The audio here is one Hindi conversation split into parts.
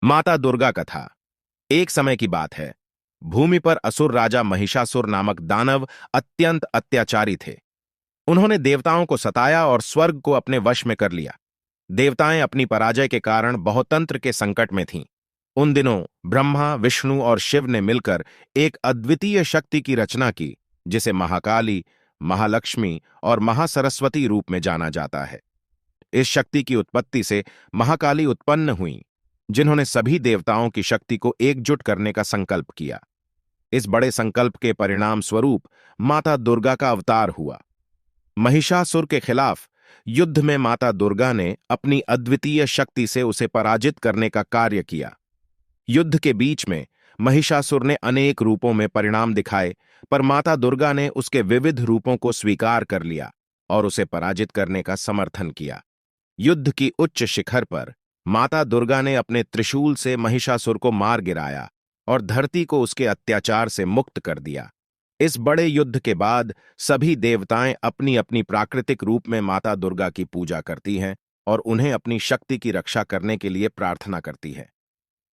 माता दुर्गा कथा। एक समय की बात है। भूमि पर असुर राजा महिषासुर नामक दानव अत्यंत अत्याचारी थे। उन्होंने देवताओं को सताया और स्वर्ग को अपने वश में कर लिया। देवताएं अपनी पराजय के कारण बहुतंत्र के संकट में थीं। उन दिनों ब्रह्मा, विष्णु और शिव ने मिलकर एक अद्वितीय शक्ति की रचना की, जिसे महाकाली, महालक्ष्मी और महासरस्वती रूप में जाना जाता है। इस शक्ति की उत्पत्ति से महाकाली उत्पन्न हुई, जिन्होंने सभी देवताओं की शक्ति को एकजुट करने का संकल्प किया। इस बड़े संकल्प के परिणाम स्वरूप माता दुर्गा का अवतार हुआ। महिषासुर के खिलाफ युद्ध में माता दुर्गा ने अपनी अद्वितीय शक्ति से उसे पराजित करने का कार्य किया। युद्ध के बीच में महिषासुर ने अनेक रूपों में परिणाम दिखाए, पर माता दुर्गा ने उसके विविध रूपों को स्वीकार कर लिया और उसे पराजित करने का समर्थन किया। युद्ध की उच्च शिखर पर माता दुर्गा ने अपने त्रिशूल से महिषासुर को मार गिराया और धरती को उसके अत्याचार से मुक्त कर दिया। इस बड़े युद्ध के बाद सभी देवताएं अपनी अपनी प्राकृतिक रूप में माता दुर्गा की पूजा करती हैं और उन्हें अपनी शक्ति की रक्षा करने के लिए प्रार्थना करती है।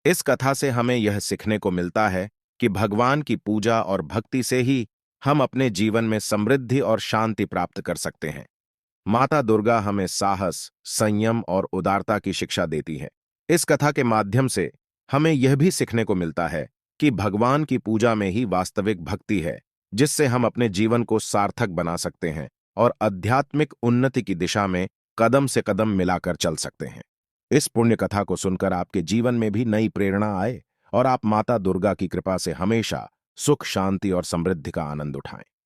इस कथा से हमें यह सीखने को मिलता है कि भगवान की पूजा और भक्ति से ही हम अपने जीवन में समृद्धि और शांति प्राप्त कर सकते हैं। माता दुर्गा हमें साहस, संयम और उदारता की शिक्षा देती है। इस कथा के माध्यम से हमें यह भी सीखने को मिलता है कि भगवान की पूजा में ही वास्तविक भक्ति है, जिससे हम अपने जीवन को सार्थक बना सकते हैं और आध्यात्मिक उन्नति की दिशा में कदम से कदम मिलाकर चल सकते हैं। इस पुण्य कथा को सुनकर आपके जीवन में भी नई प्रेरणा आए और आप माता दुर्गा की कृपा से हमेशा सुख, शांति और समृद्धि का आनंद उठाएं।